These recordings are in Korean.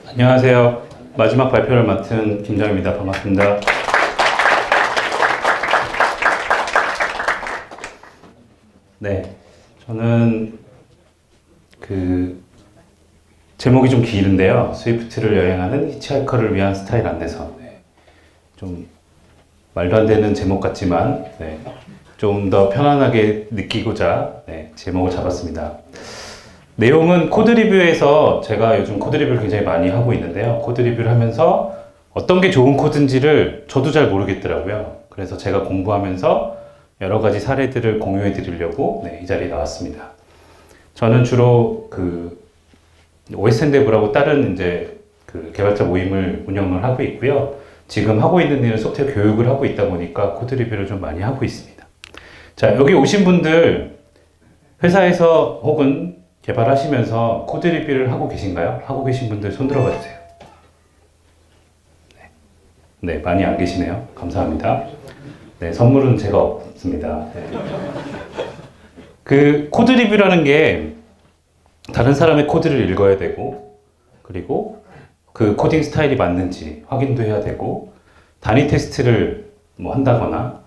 안녕하세요. 마지막 발표를 맡은 김정입니다. 반갑습니다. 네, 저는 제목이 좀 길은데요. 스위프트를 여행하는 히치하이커를 위한 스타일 안내서. 네, 좀 말도 안 되는 제목 같지만 좀 더 편안하게 느끼고자 제목을 잡았습니다. 내용은 코드 리뷰에서 제가 요즘 코드 리뷰를 굉장히 많이 하고 있는데요. 코드 리뷰를 하면서 어떤 게 좋은 코드인지를 저도 잘 모르겠더라고요. 그래서 제가 공부하면서 여러 가지 사례들을 공유해 드리려고 이 자리에 나왔습니다. 저는 주로 OS엔데브라고 다른 개발자 모임을 운영을 하고 있고요. 지금 하고 있는 일은 소프트웨어 교육을 하고 있다 보니까 코드 리뷰를 좀 많이 하고 있습니다. 자, 여기 오신 분들 회사에서 혹은 개발하시면서 코드 리뷰를 하고 계신가요? 하고 계신 분들 손 들어봐 주세요. 네, 많이 안 계시네요. 감사합니다. 네, 선물은 제가 없습니다. 코드 리뷰라는 게 다른 사람의 코드를 읽어야 되고, 그리고 그 코딩 스타일이 맞는지 확인도 해야 되고, 단위 테스트를 한다거나,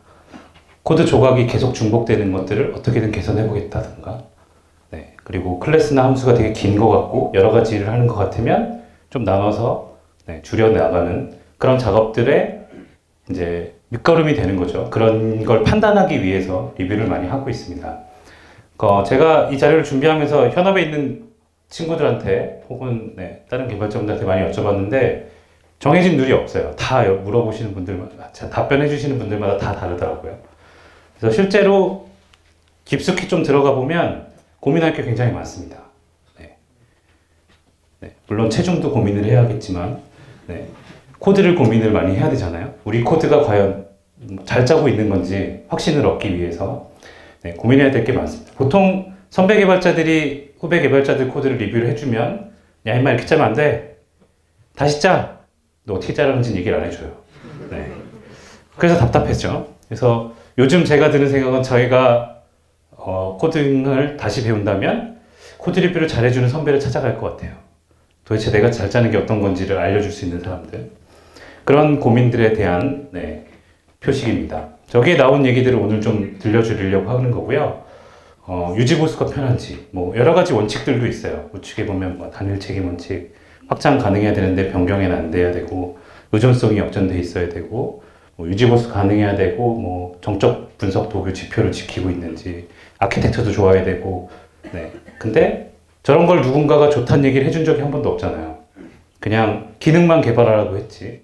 코드 조각이 계속 중복되는 것들을 어떻게든 개선해 보겠다든가, 그리고 클래스나 함수가 되게 긴 것 같고 여러 가지 일을 하는 것 같으면 좀 나눠서 줄여 나가는 그런 작업들의 밑거름이 되는 거죠. 그런 걸 판단하기 위해서 리뷰를 많이 하고 있습니다. 제가 이 자료를 준비하면서 현업에 있는 친구들한테 혹은 다른 개발자분들한테 많이 여쭤봤는데 정해진 룰이 없어요. 다 물어보시는 분들마다, 답변해 주시는 분들마다 다 다르더라고요. 그래서 실제로 깊숙이 좀 들어가 보면 고민할 게 굉장히 많습니다. 물론 체중도 고민을 해야겠지만 코드를 고민을 많이 해야 되잖아요. 우리 코드가 과연 잘 짜고 있는 건지 확신을 얻기 위해서 고민해야 될 게 많습니다. 보통 선배 개발자들이 후배 개발자들 코드를 리뷰를 해주면 야 임마 이렇게 짜면 안 돼. 다시 짜. 너 어떻게 짜라는지 얘기를 안 해줘요. 그래서 답답했죠. 그래서 요즘 제가 드는 생각은 저희가 코딩을 다시 배운다면 코드 리뷰를 잘해주는 선배를 찾아갈 것 같아요. 도대체 내가 잘 짜는 게 어떤 건지를 알려줄 수 있는 사람들. 그런 고민들에 대한 표식입니다. 저기에 나온 얘기들을 오늘 좀 들려드리려고 하는 거고요. 유지보수가 편한지 여러 가지 원칙들도 있어요. 우측에 보면 단일 책임 원칙, 확장 가능해야 되는데 변경에는 안 돼야 되고, 의존성이 역전돼 있어야 되고, 유지보수 가능해야 되고, 정적 분석 도구 지표를 지키고 있는지, 아키텍처도 좋아야 되고, 근데 저런 걸 누군가가 좋다는 얘기를 해준 적이 한 번도 없잖아요. 그냥 기능만 개발하라고 했지.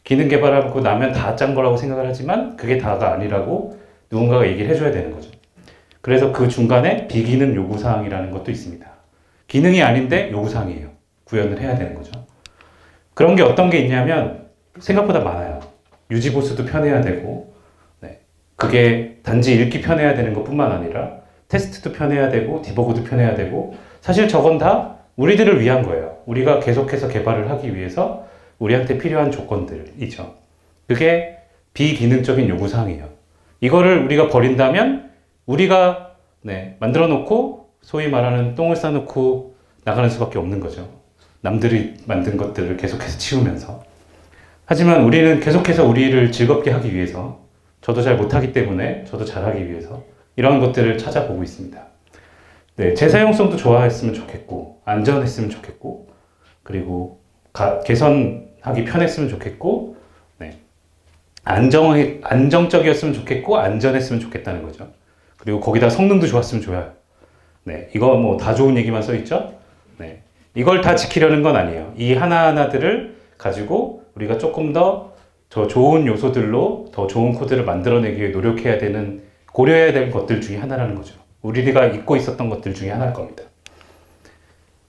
기능 개발하고 나면 다 짠 거라고 생각을 하지만 그게 다가 아니라고 누군가가 얘기를 해줘야 되는 거죠. 그래서 그 중간에 비기능 요구사항이라는 것도 있습니다. 기능이 아닌데 요구사항이에요. 구현을 해야 되는 거죠. 그런 게 어떤 게 있냐면 생각보다 많아요. 유지보수도 편해야 되고, 그게 단지 읽기 편해야 되는 것뿐만 아니라 테스트도 편해야 되고 디버그도 편해야 되고, 사실 저건 다 우리들을 위한 거예요. 우리가 계속해서 개발을 하기 위해서 우리한테 필요한 조건들이죠. 그게 비기능적인 요구사항이에요. 이거를 우리가 버린다면 우리가 만들어 놓고 소위 말하는 똥을 싸놓고 나가는 수밖에 없는 거죠. 남들이 만든 것들을 계속해서 치우면서. 하지만 우리는 계속해서 우리를 즐겁게 하기 위해서, 저도 잘 못하기 때문에 저도 잘하기 위해서 이런 것들을 찾아보고 있습니다. 재사용성도 좋아했으면 좋겠고, 안전했으면 좋겠고, 그리고 개선하기 편했으면 좋겠고, 안정적이었으면 좋겠고, 안전했으면 좋겠다는 거죠. 그리고 거기다 성능도 좋았으면 좋아요. 이거 다 좋은 얘기만 써있죠? 이걸 다 지키려는 건 아니에요. 이 하나하나들을 가지고 우리가 조금 더 좋은 요소들로 더 좋은 코드를 만들어내기 위해 노력해야 되는, 고려해야 될 것들 중에 하나라는 거죠. 우리가 잊고 있었던 것들 중에 하나일 겁니다.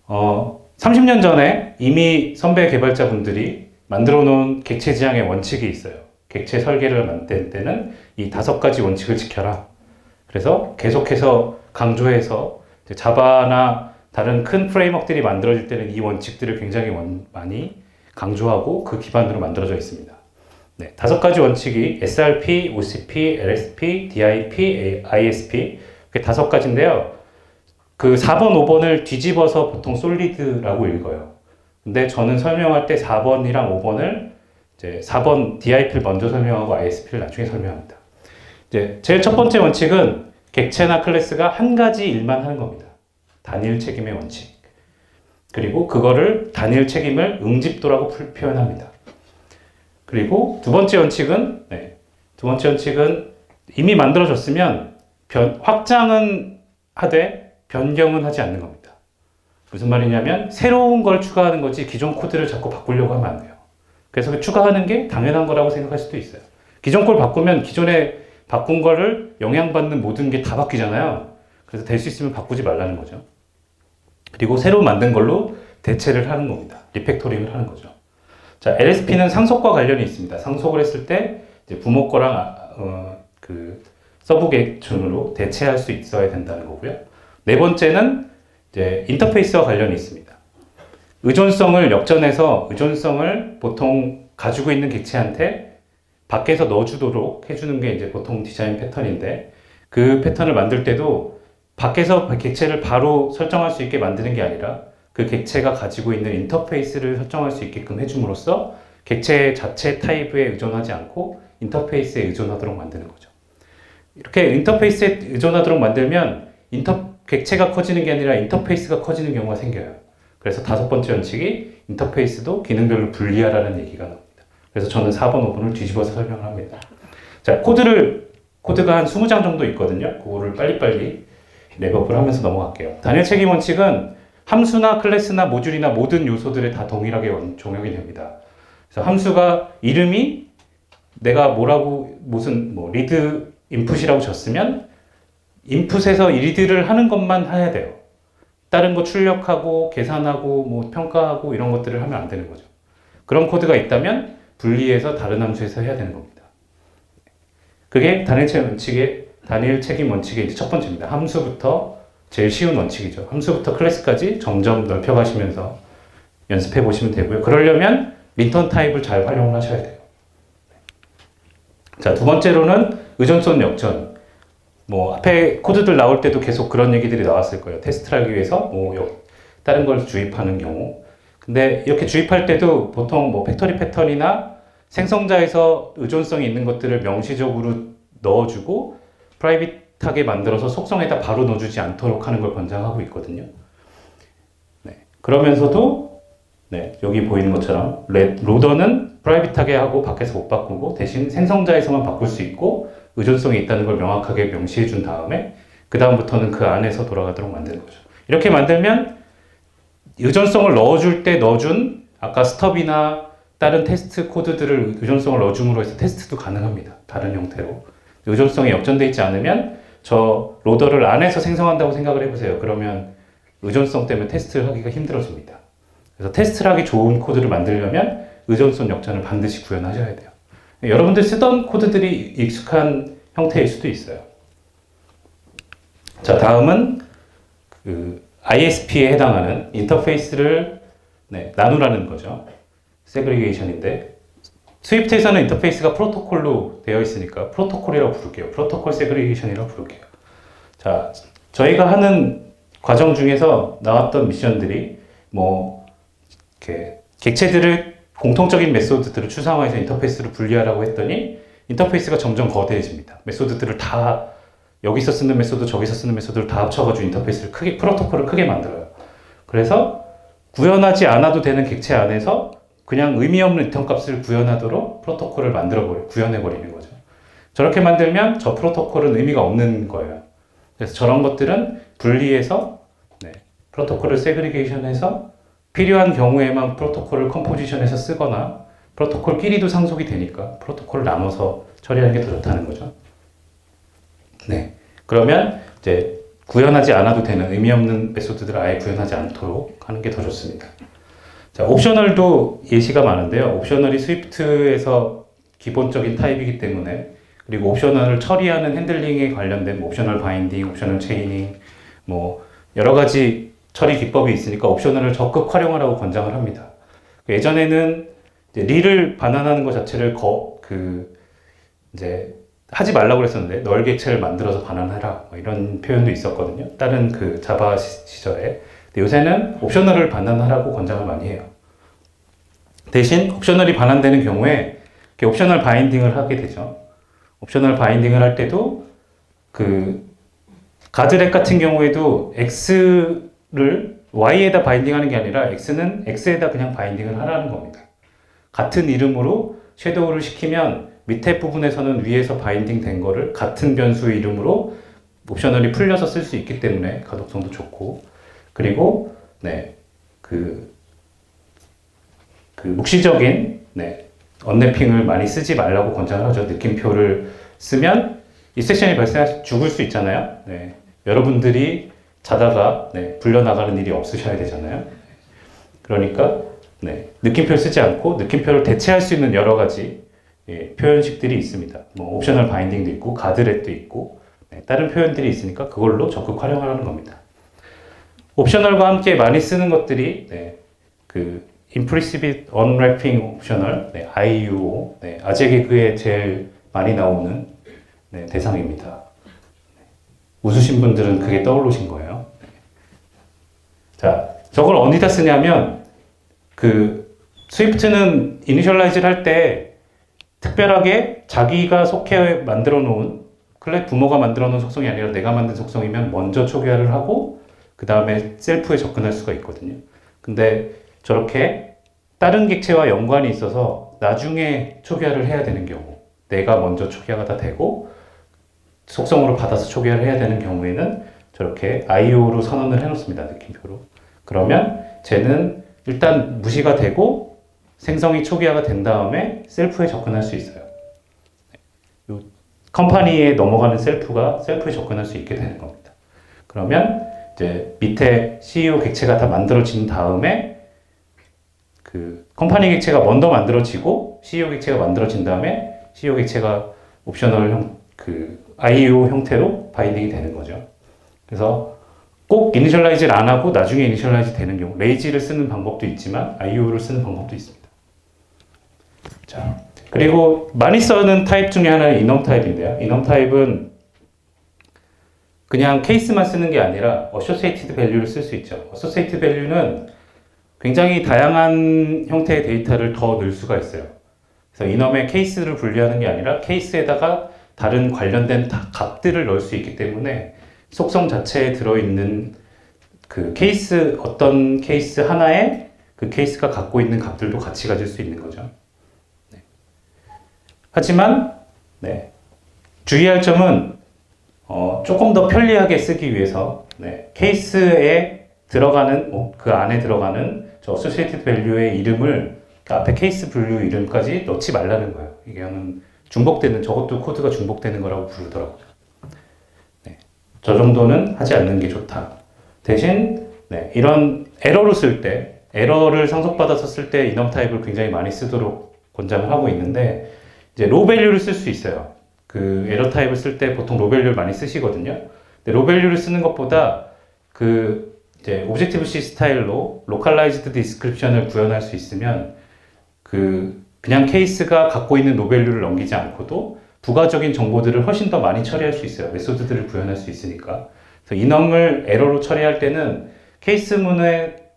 30년 전에 이미 선배 개발자분들이 만들어 놓은 객체 지향의 원칙이 있어요. 객체 설계를 만들 때는 이 5가지 원칙을 지켜라. 그래서 계속해서 강조해서 자바나 다른 큰 프레임워크들이 만들어질 때는 이 원칙들을 굉장히 많이 강조하고 그 기반으로 만들어져 있습니다. 5가지 원칙이 SRP, OCP, LSP, DIP, ISP, 그게 5가지인데요. 그 4번, 5번을 뒤집어서 보통 솔리드라고 읽어요. 근데 저는 설명할 때 4번이랑 5번을 이제 4번 DIP를 먼저 설명하고 ISP를 나중에 설명합니다. 이제 제일 첫 번째 원칙은 객체나 클래스가 한 가지 일만 하는 겁니다. 단일 책임의 원칙. 그리고 그거를 단일 책임을 응집도라고 표현합니다. 그리고 두 번째 원칙은 이미 만들어졌으면 확장은 하되 변경은 하지 않는 겁니다. 무슨 말이냐면 새로운 걸 추가하는 거지 기존 코드를 자꾸 바꾸려고 하면 안 돼요. 그래서 추가하는 게 당연한 거라고 생각할 수도 있어요. 기존 걸 바꾸면 기존에 바꾼 거를 영향받는 모든 게 다 바뀌잖아요. 그래서 될 수 있으면 바꾸지 말라는 거죠. 그리고 새로 만든 걸로 대체를 하는 겁니다. 리팩토링을 하는 거죠. 자, LSP는 상속과 관련이 있습니다. 상속을 했을 때 이제 부모 거랑 서브 계층으로 대체할 수 있어야 된다는 거고요. 네 번째는 이제 인터페이스와 관련이 있습니다. 의존성을 역전해서 의존성을 보통 가지고 있는 객체한테 밖에서 넣어주도록 해주는 게 이제 보통 디자인 패턴인데 그 패턴을 만들 때도 밖에서 객체를 바로 설정할 수 있게 만드는 게 아니라 그 객체가 가지고 있는 인터페이스를 설정할 수 있게끔 해줌으로써 객체 자체 타입에 의존하지 않고 인터페이스에 의존하도록 만드는 거죠. 이렇게 인터페이스에 의존하도록 만들면 객체가 커지는 게 아니라 인터페이스가 커지는 경우가 생겨요. 그래서 다섯 번째 원칙이 인터페이스도 기능별로 분리하라는 얘기가 나옵니다. 그래서 저는 4번, 5번을 뒤집어서 설명을 합니다. 자, 코드가 한 20장 정도 있거든요. 그거를 빨리빨리 랩업을 하면서 넘어갈게요. 단일 책임 원칙은 함수나 클래스나 모듈이나 모든 요소들에 다 동일하게 적용이 됩니다. 그래서 함수가 이름이 내가 리드 인풋이라고 줬으면 인풋에서 이 리드를 하는 것만 해야 돼요. 다른 거 출력하고 계산하고 평가하고 이런 것들을 하면 안 되는 거죠. 그런 코드가 있다면 분리해서 다른 함수에서 해야 되는 겁니다. 그게 단일 책임 원칙의 이제 첫 번째입니다. 함수부터 제일 쉬운 원칙이죠. 함수부터 클래스까지 점점 넓혀가시면서 연습해 보시면 되고요. 그러려면 린턴 타입을 잘 활용을 하셔야 돼요. 자, 두 번째로는 의존성 역전. 앞에 코드들 나올 때도 계속 그런 얘기들이 나왔을 거예요. 테스트를 하기 위해서 다른 걸 주입하는 경우. 근데 이렇게 주입할 때도 보통 팩토리 패턴이나 생성자에서 의존성이 있는 것들을 명시적으로 넣어주고 프라이빗하게 만들어서 속성에다 바로 넣어주지 않도록 하는 걸 권장하고 있거든요. 네. 그러면서도 여기 보이는 것처럼 로더는 프라이빗하게 하고 밖에서 못 바꾸고 대신 생성자에서만 바꿀 수 있고 의존성이 있다는 걸 명확하게 명시해 준 다음에 그 다음부터는 그 안에서 돌아가도록 만드는 거죠. 이렇게 만들면 의존성을 넣어줄 때 넣어준 아까 스톱이나 다른 테스트 코드들을 의존성을 넣어줌으로 해서 테스트도 가능합니다. 다른 형태로. 의존성이 역전되어 있지 않으면 저 로더를 안에서 생성한다고 생각을 해보세요. 그러면 의존성 때문에 테스트를 하기가 힘들어집니다. 그래서 테스트를 하기 좋은 코드를 만들려면 의존성 역전을 반드시 구현하셔야 돼요. 여러분들 쓰던 코드들이 익숙한 형태일 수도 있어요. 자, 다음은 ISP에 해당하는 인터페이스를 나누라는 거죠. 세그리게이션인데 스위프트에서는 인터페이스가 프로토콜로 되어 있으니까 프로토콜이라고 부를게요. 프로토콜 세그리게이션이라고 부를게요. 자, 저희가 하는 과정 중에서 나왔던 미션들이 이렇게 객체들을 공통적인 메소드들을 추상화해서 인터페이스를 분리하라고 했더니 인터페이스가 점점 거대해집니다. 메소드들을 다 여기서 쓰는 메소드, 저기서 쓰는 메소드를 다 합쳐가지고 인터페이스를 프로토콜을 크게 만들어요. 그래서 구현하지 않아도 되는 객체 안에서 그냥 의미 없는 리턴 값을 구현하도록 프로토콜을 구현해버리는 거죠. 저렇게 만들면 저 프로토콜은 의미가 없는 거예요. 그래서 저런 것들은 분리해서 프로토콜을 세그리게이션해서 필요한 경우에만 프로토콜을 컴포지션해서 쓰거나 프로토콜끼리도 상속이 되니까 프로토콜을 나눠서 처리하는 게 더 좋다는 거죠. 그러면 이제 구현하지 않아도 되는 의미 없는 메소드들을 아예 구현하지 않도록 하는 게 더 좋습니다. 자, 옵셔널도 예시가 많은데요. 옵셔널이 스위프트에서 기본적인 타입이기 때문에 그리고 옵셔널을 처리하는 핸들링에 관련된 옵셔널 바인딩, 옵셔널 체이닝 여러 가지 처리 기법이 있으니까 옵셔널을 적극 활용하라고 권장을 합니다. 예전에는 릴을 반환하는 것 자체를 이제 하지 말라고 그랬었는데 널 객체를 만들어서 반환해라 이런 표현도 있었거든요. 다른 자바 시절에. 근데 요새는 옵셔널을 반환하라고 권장을 많이 해요. 대신 옵셔널이 반환되는 경우에 이렇게 옵셔널 바인딩을 하게 되죠. 옵셔널 바인딩을 할 때도 그 가드렛 같은 경우에도 X를 Y에다 바인딩하는 게 아니라 X는 X에다 그냥 바인딩을 하라는 겁니다. 같은 이름으로 섀도우를 시키면 밑에 부분에서는 위에서 바인딩 된 거를 같은 변수의 이름으로 옵셔널이 풀려서 쓸 수 있기 때문에 가독성도 좋고, 그리고 네, 그 묵시적인 언랩핑을 많이 쓰지 말라고 권장을 하죠. 느낌표를 쓰면 인셉션이 발생해서 죽을 수 있잖아요. 네, 여러분들이 자다가 불려나가는 일이 없으셔야 되잖아요. 그러니까 느낌표를 쓰지 않고 느낌표를 대체할 수 있는 여러 가지 표현식들이 있습니다. 뭐 옵셔널 바인딩도 있고 가드렛도 있고 다른 표현들이 있으니까 그걸로 적극 활용하라는 겁니다. 옵셔널과 함께 많이 쓰는 것들이 그 Implicit Unwrapping Optional, IUO, 아재 개그에 제일 많이 나오는 대상입니다. 웃으신 분들은 그게 떠오르신 거예요. 자, 저걸 어디다 쓰냐면 그 스위프트는 이니셜라이즈를 할 때 특별하게 자기가 속해 만들어 놓은 클래스 부모가 만들어 놓은 속성이 아니라 내가 만든 속성이면 먼저 초기화를 하고 그 다음에 셀프에 접근할 수가 있거든요. 근데 저렇게 다른 객체와 연관이 있어서 나중에 초기화를 해야 되는 경우, 내가 먼저 초기화가 다 되고 속성으로 받아서 초기화를 해야 되는 경우에는 저렇게 IO로 선언을 해놓습니다. 느낌표로. 그러면 쟤는 일단 무시가 되고 생성이 초기화가 된 다음에 셀프에 접근할 수 있어요. 요 컴퍼니에 넘어가는 셀프가 셀프에 접근할 수 있게 되는 겁니다. 그러면 이제 밑에 CEO 객체가 다 만들어진 다음에 그 컴퍼니 객체가 먼저 만들어지고 CEO 객체가 만들어진 다음에 CEO 객체가 옵셔널 그 IO 형태로 바인딩이 되는 거죠. 그래서 꼭 이니셜라이즈를 안 하고 나중에 이니셜라이즈 되는 경우, 레이지를 쓰는 방법도 있지만 IO를 쓰는 방법도 있습니다. 자, 그리고 많이 쓰는 타입 중에 하나는 이넘 타입인데요. 이넘 타입은 그냥 케이스만 쓰는 게 아니라 어소시에이티드 밸류를 쓸 수 있죠. 어소시에이티드 밸류는 굉장히 다양한 형태의 데이터를 더 넣을 수가 있어요. 그래서 이넘의 케이스를 분리하는 게 아니라 케이스에다가 다른 관련된 값들을 넣을 수 있기 때문에 속성 자체에 들어있는 그 케이스, 어떤 케이스 하나에 그 케이스가 갖고 있는 값들도 같이 가질 수 있는 거죠. 하지만 주의할 점은 조금 더 편리하게 쓰기 위해서 케이스에 들어가는 그 안에 들어가는 저 associated value의 이름을 그 앞에 케이스 분류 이름까지 넣지 말라는 거예요. 이게는 중복되는, 저것도 코드가 중복되는 거라고 부르더라고요. 저 정도는 하지 않는 게 좋다. 대신 이런 에러로 쓸 때, 에러를 상속받아서 쓸 때 이넘 타입을 굉장히 많이 쓰도록 권장을 하고 있는데, 이제 로 밸류를 쓸 수 있어요. 그 에러 타입을 쓸 때 보통 로 밸류를 많이 쓰시거든요. 근데 로 밸류를 쓰는 것보다 그 이제 오브젝티브 C 스타일로 로컬라이즈드 디스크립션을 구현할 수 있으면 그냥 케이스가 갖고 있는 로 밸류를 넘기지 않고도 부가적인 정보들을 훨씬 더 많이 처리할 수 있어요. 메소드들을 구현할 수 있으니까. 그래서 이넘을 에러로 처리할 때는 케이스문에는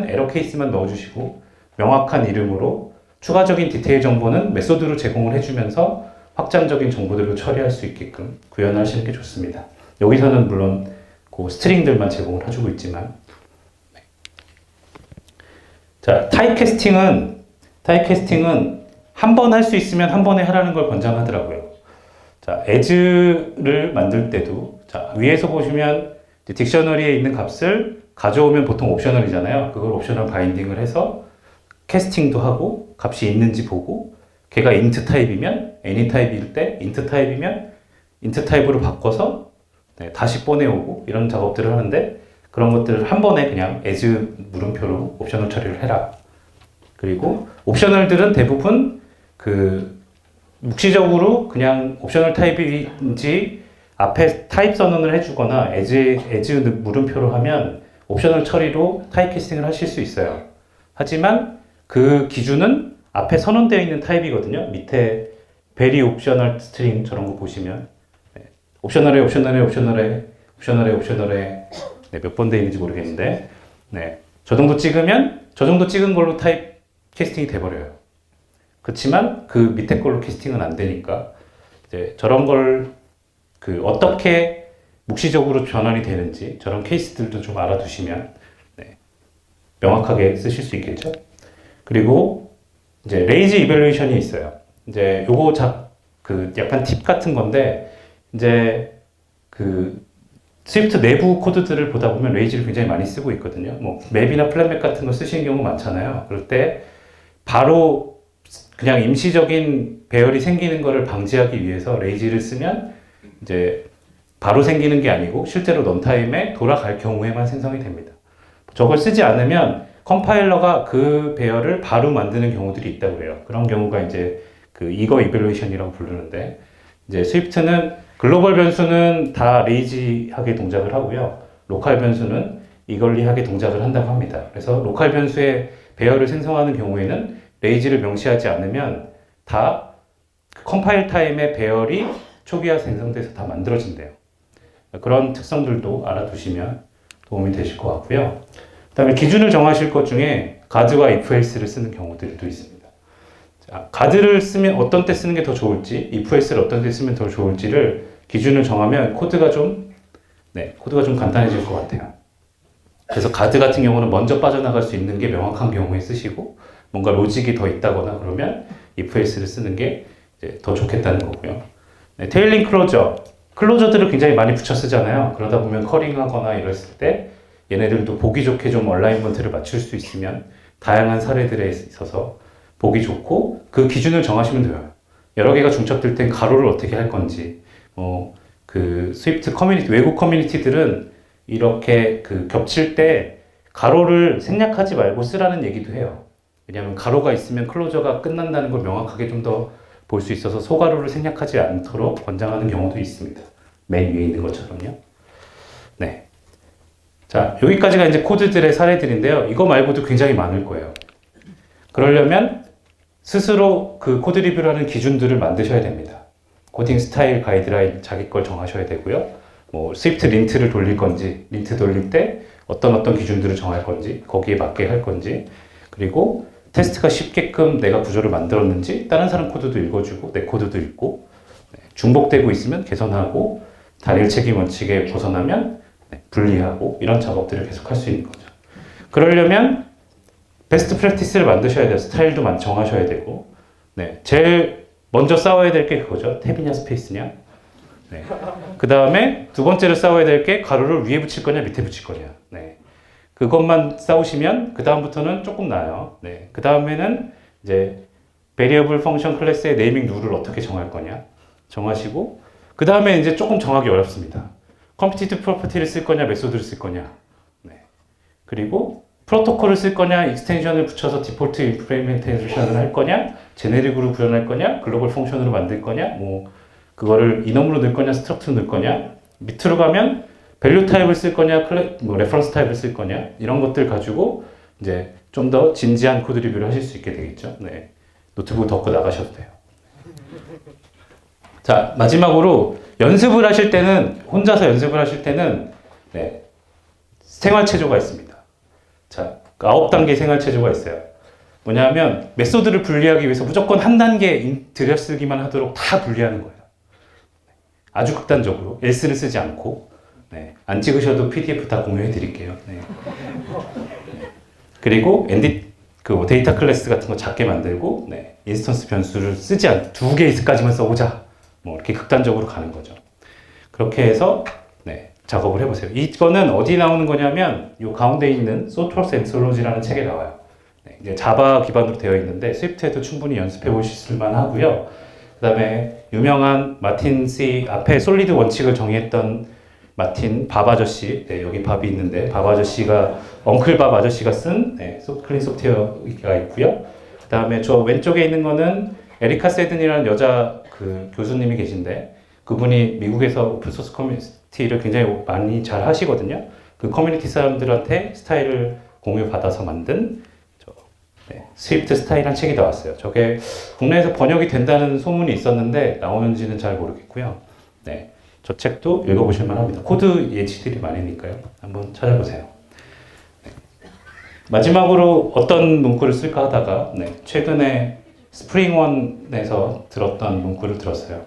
에러 케이스만 넣어주시고 명확한 이름으로 추가적인 디테일 정보는 메소드로 제공을 해주면서 확장적인 정보들로 처리할 수 있게끔 구현하시는 게 좋습니다. 여기서는 물론 그 스트링들만 제공을 해주고 있지만. 자, 타입캐스팅은 한 번 할 수 있으면 한 번에 하라는 걸 권장하더라고요. 자, as를 만들 때도, 자, 위에서 보시면 딕셔너리에 있는 값을 가져오면 보통 옵셔널이잖아요. 그걸 옵셔널 바인딩을 해서 캐스팅도 하고 값이 있는지 보고, 걔가 int 타입이면 any 타입일 때 int 타입이면 int 타입으로 바꿔서 다시 보내오고 이런 작업들을 하는데, 그런 것들을 한 번에 그냥 as 물음표로 옵셔널 처리를 해라. 그리고 옵셔널들은 대부분 그 묵시적으로 그냥 옵셔널 타입인지 앞에 타입 선언을 해주거나 as 물음표로 하면 옵셔널 처리로 타입 캐스팅을 하실 수 있어요. 하지만 그 기준은 앞에 선언되어 있는 타입이거든요. 밑에 very optional string 저런 거 보시면 옵셔널에 몇 번 되어 있는지 모르겠는데 저 정도 찍으면 저 정도 찍은 걸로 타입 캐스팅이 돼버려요. 그렇지만 그 밑에 걸로 캐스팅은 안 되니까 이제 저런 걸 어떻게 묵시적으로 전환이 되는지 저런 케이스들도 좀 알아두시면 네, 명확하게 쓰실 수 있겠죠. 그리고 이제 레이지 이밸루에이션이 있어요. 이제 요거 약간 팁 같은 건데 이제 스위프트 내부 코드들을 보다 보면 레이지를 굉장히 많이 쓰고 있거든요. 뭐 맵이나 플랫맵 같은 거 쓰시는 경우 많잖아요. 그럴 때 바로 그냥 임시적인 배열이 생기는 것을 방지하기 위해서 레이지를 쓰면 이제 바로 생기는 게 아니고 실제로 런타임에 돌아갈 경우에만 생성이 됩니다. 저걸 쓰지 않으면 컴파일러가 그 배열을 바로 만드는 경우들이 있다고 해요. 그런 경우가 이제 이거 이밸루에이션이라고 부르는데 이제 스위프트는 글로벌 변수는 다 레이지하게 동작을 하고요. 로컬 변수는 이걸리하게 동작을 한다고 합니다. 그래서 로컬 변수의 배열을 생성하는 경우에는 레이지를 명시하지 않으면 다 컴파일 타임의 배열이 초기화 생성돼서 다 만들어진대요. 그런 특성들도 알아두시면 도움이 되실 것 같고요. 그 다음에 기준을 정하실 것 중에 가드와 if else를 쓰는 경우들도 있습니다. 자, 가드를 쓰면 어떤 때 쓰는 게 더 좋을지, if else를 어떤 때 쓰면 더 좋을지를 기준을 정하면 코드가 좀 간단해질 것 같아요. 그래서 가드 같은 경우는 먼저 빠져나갈 수 있는 게 명확한 경우에 쓰시고 뭔가 로직이 더 있다거나 그러면 if else를 쓰는 게 이제 더 좋겠다는 거고요. 네, 테일링 클로저들을 굉장히 많이 붙여 쓰잖아요. 그러다 보면 커링하거나 이랬을 때 얘네들도 보기 좋게 좀 얼라인먼트를 맞출 수 있으면 다양한 사례들에 있어서 보기 좋고 그 기준을 정하시면 돼요. 여러 개가 중첩될 땐 가로를 어떻게 할 건지 스위프트 커뮤니티, 외국 커뮤니티들은 이렇게 겹칠 때 가로를 생략하지 말고 쓰라는 얘기도 해요. 왜냐하면 가로가 있으면 클로저가 끝난다는 걸 명확하게 좀 더 볼 수 있어서 소가로를 생략하지 않도록 권장하는 경우도 있습니다. 맨 위에 있는 것처럼요. 네. 자, 여기까지가 이제 코드들의 사례들인데요. 이거 말고도 굉장히 많을 거예요. 그러려면 스스로 그 코드 리뷰를 하는 기준들을 만드셔야 됩니다. 코딩 스타일 가이드라인 자기 걸 정하셔야 되고요. 뭐 스위프트 린트를 돌릴 건지, 린트 돌릴 때 어떤 기준들을 정할 건지, 거기에 맞게 할 건지, 그리고 테스트가 쉽게끔 내가 구조를 만들었는지 다른 사람 코드도 읽어주고 내 코드도 읽고 중복되고 있으면 개선하고 단일 책임 원칙에 벗어나면 분리하고 이런 작업들을 계속 할 수 있는 거죠. 그러려면 베스트 프랙티스를 만드셔야 돼요. 스타일도 정하셔야 되고 제일 먼저 싸워야 될 게 그거죠. 탭이냐 스페이스냐. 그 다음에 두 번째로 싸워야 될 게 가로를 위에 붙일 거냐 밑에 붙일 거냐. 그것만 싸우시면 그 다음부터는 조금 나아요. 그 다음에는 이제 variable function 클래스의 네이밍 룰을 어떻게 정할 거냐 정하시고 그 다음에 이제 조금 정하기 어렵습니다. 컴피티티브 프로퍼티를 쓸 거냐 메소드를 쓸 거냐 그리고 프로토콜을 쓸 거냐 익스텐션을 붙여서 디폴트 임플리멘테이션을 할 거냐 제네릭으로 구현할 거냐 글로벌 펑션으로 만들 거냐 뭐 그거를 이넘으로 넣을 거냐 스트럭트로 넣을 거냐 밑으로 가면 밸류 타입을 쓸 거냐, 레퍼런스 타입을 쓸 거냐 이런 것들 가지고 이제 좀 더 진지한 코드 리뷰를 하실 수 있게 되겠죠. 노트북 덮고 나가셔도 돼요. 자, 마지막으로 연습을 하실 때는 혼자서 연습을 하실 때는 생활체조가 있습니다. 자, 9단계 생활체조가 있어요. 뭐냐면 메소드를 분리하기 위해서 무조건 한 단계 들여쓰기만 하도록 다 분리하는 거예요. 아주 극단적으로 else를 쓰지 않고 안 찍으셔도 PDF 다 공유해 드릴게요. 그리고 데이터 클래스 같은 거 작게 만들고 인스턴스 변수를 쓰지 않고 2개까지만 써보자. 뭐 이렇게 극단적으로 가는 거죠. 그렇게 해서 작업을 해보세요. 이거는 어디 나오는 거냐면 이 가운데 있는 소트워스 엔솔로지라는 책에 나와요. 이제 자바 기반으로 되어 있는데 스위프트에도 충분히 연습해 보실 만 하고요. 그 다음에 유명한 마틴 C 앞에 솔리드 원칙을 정의했던 마틴 밥 아저씨, 여기 밥이 있는데 밥 아저씨가 엉클 밥 아저씨가 쓴 클린 소프트웨어가 있고요. 그 다음에 저 왼쪽에 있는 거는 에리카 세든이라는 여자 교수님이 계신데 그분이 미국에서 오픈소스 커뮤니티를 굉장히 많이 잘 하시거든요. 그 커뮤니티 사람들한테 스타일을 공유받아서 만든 스위프트 스타일이라는 책이 나왔어요. 저게 국내에서 번역이 된다는 소문이 있었는데 나오는지는 잘 모르겠고요. 저 책도 읽어보실 만합니다. 코드 예시들이 많으니까요. 한번 찾아보세요. 마지막으로 어떤 문구를 쓸까 하다가 최근에 스프링원에서 들었던 문구를 들었어요.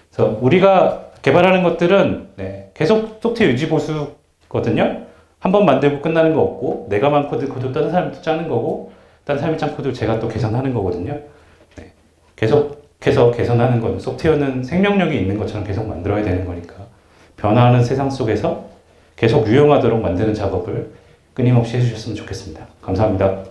그래서 우리가 개발하는 것들은 계속 소프트웨어 유지 보수거든요. 한 번 만들고 끝나는 거 없고 내가만 코드 다른 사람이 또 짜는 거고 다른 사람이 짠 코드 제가 또 개선하는 거거든요. 계속해서 개선하는 건 소프트웨어는 생명력이 있는 것처럼 계속 만들어야 되는 거니까 변화하는 세상 속에서 계속 유용하도록 만드는 작업을 끊임없이 해주셨으면 좋겠습니다. 감사합니다.